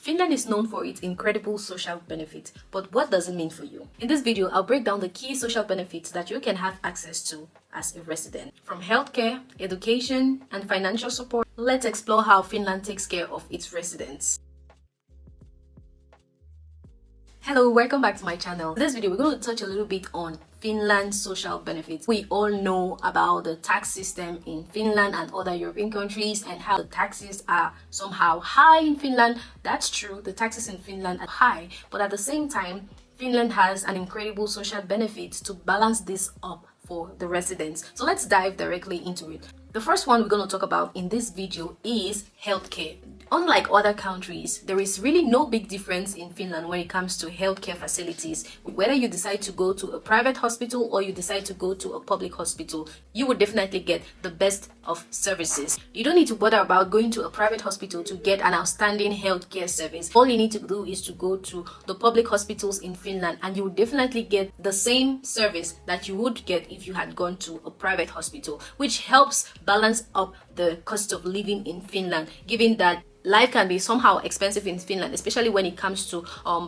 Finland is known for its incredible social benefits, but what does it mean for you? In this video, I'll break down the key social benefits that you can have access to as a resident. From healthcare, education, and financial support, let's explore how Finland takes care of its residents. Hello, welcome back to my channel. In this video, we're going to touch a little bit on Finland's social benefits. We all know about the tax system in Finland and other European countries and how the taxes are somehow high in Finland. That's true, the taxes in Finland are high, but at the same time, Finland has an incredible social benefit to balance this up for the residents. So let's dive directly into it. The first one we're going to talk about in this video is healthcare. Unlike other countries, there is really no big difference in Finland when it comes to healthcare facilities. Whether you decide to go to a private hospital or you decide to go to a public hospital, you would definitely get the best of services. You don't need to bother about going to a private hospital to get an outstanding healthcare service. All you need to do is to go to the public hospitals in Finland and you will definitely get the same service that you would get if you had gone to a private hospital, which helps balance up the cost of living in Finland, given that life can be somehow expensive in Finland, especially when it comes to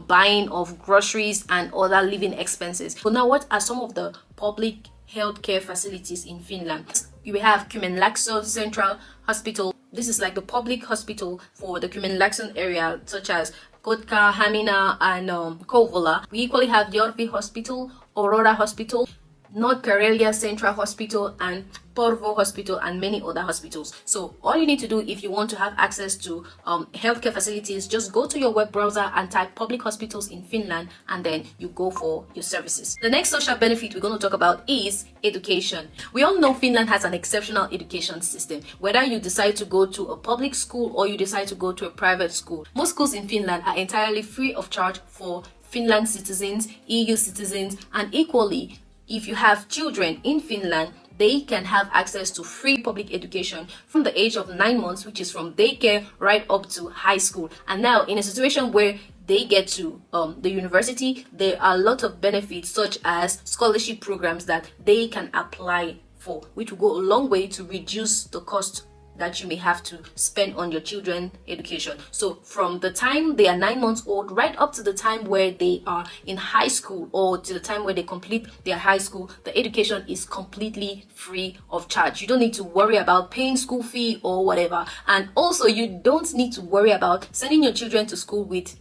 buying of groceries and other living expenses. So now, what are some of the public healthcare facilities in Finland? You have Kymenlaakson Central Hospital. This is like the public hospital for the Kymenlaakson area, such as Kotka, Hamina, and Kouvola. We equally have Jorvi Hospital, Aurora Hospital, North Karelia Central Hospital, and Porvoo Hospital, and many other hospitals. So all you need to do if you want to have access to healthcare facilities, just go to your web browser and type public hospitals in Finland, and then you go for your services. The next social benefit we're going to talk about is education. We all know Finland has an exceptional education system. Whether you decide to go to a public school or you decide to go to a private school, most schools in Finland are entirely free of charge for Finland citizens, EU citizens, and equally, if you have children in Finland, they can have access to free public education from the age of 9 months, which is from daycare right up to high school. And now, in a situation where they get to the university, there are a lot of benefits such as scholarship programs that they can apply for, which will go a long way to reduce the cost that you may have to spend on your children's education. So from the time they are 9 months old right up to the time where they are in high school or to the time where they complete their high school, the education is completely free of charge. You don't need to worry about paying school fee or whatever. And also you don't need to worry about sending your children to school with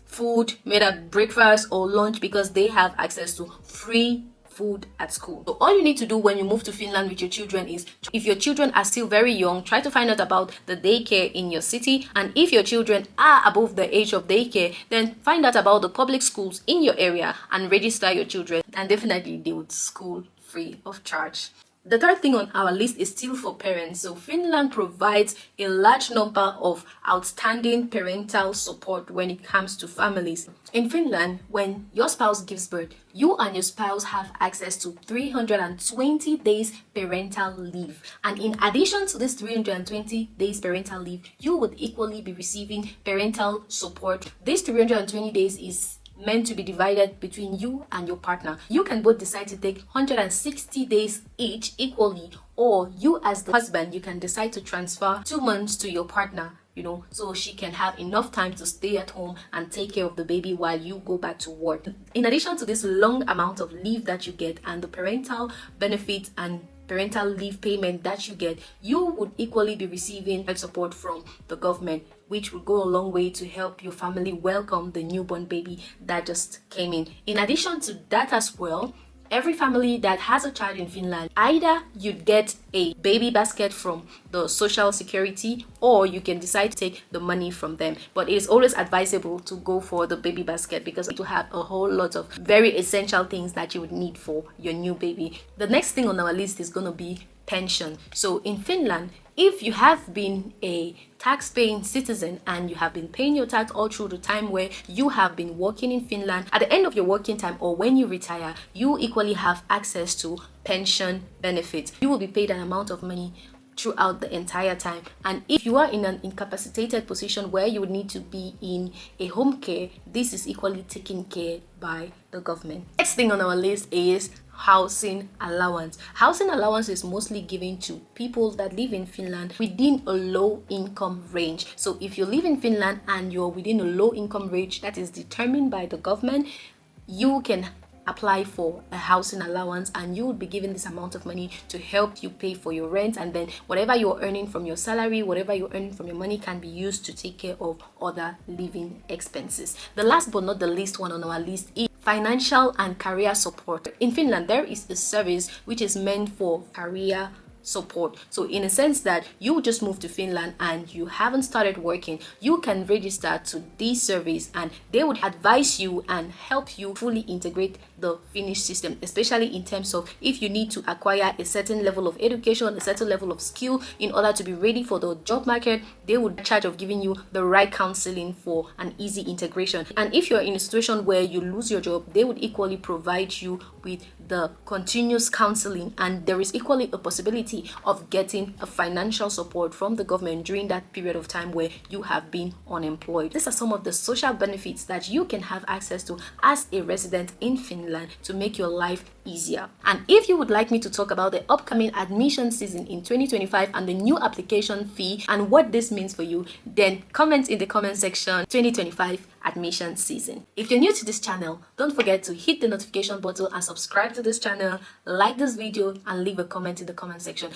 food made at breakfast or lunch, because they have access to free food at school. So all you need to do when you move to Finland with your children is, if your children are still very young, try to find out about the daycare in your city. And if your children are above the age of daycare, then find out about the public schools in your area and register your children, and definitely they would school free of charge. The third thing on our list is still for parents. So Finland provides a large number of outstanding parental support when it comes to families. In Finland, when your spouse gives birth, you and your spouse have access to 320 days parental leave. And in addition to this 320 days parental leave, you would equally be receiving parental support. This 320 days is meant to be divided between you and your partner. You can both decide to take 160 days each equally, or you as the husband, you can decide to transfer 2 months to your partner, so she can have enough time to stay at home and take care of the baby while you go back to work. In addition to this long amount of leave that you get and the parental benefits and parental leave payment that you get, you would equally be receiving support from the government, which will go a long way to help your family welcome the newborn baby that just came in. In addition to that as well, every family that has a child in Finland, either you'd get a baby basket from the social security, or you can decide to take the money from them. But it is always advisable to go for the baby basket, because it will have a whole lot of very essential things that you would need for your new baby. The next thing on our list is going to be pension. So in Finland, if you have been a tax-paying citizen and you have been paying your tax all through the time where you have been working in Finland, at the end of your working time or when you retire, you equally have access to pension benefits. You will be paid an amount of money throughout the entire time. And if you are in an incapacitated position where you would need to be in a home care, this is equally taken care by the government. Next thing on our list is housing allowance. Housing allowance is mostly given to people that live in Finland within a low income range. So if you live in Finland and you're within a low income range that is determined by the government, you can apply for a housing allowance, and you would be given this amount of money to help you pay for your rent, and then whatever you're earning from your salary, whatever you're earning from your money, can be used to take care of other living expenses. The last but not the least one on our list is financial and career support. In Finland, there is a service which is meant for career support. So in a sense that you just moved to Finland and you haven't started working, you can register to this service and they would advise you and help you fully integrate the Finnish system, especially in terms of if you need to acquire a certain level of education, a certain level of skill in order to be ready for the job market. They would be in charge of giving you the right counseling for an easy integration. And if you're in a situation where you lose your job, they would equally provide you with the continuous counseling, and there is equally a possibility of getting a financial support from the government during that period of time where you have been unemployed. These are some of the social benefits that you can have access to as a resident in Finland to make your life easier. And if you would like me to talk about the upcoming admission season in 2025 and the new application fee and what this means for you, then comment in the comment section 2025 admission season. If you're new to this channel, don't forget to hit the notification button and subscribe to this channel, like this video, and leave a comment in the comment section.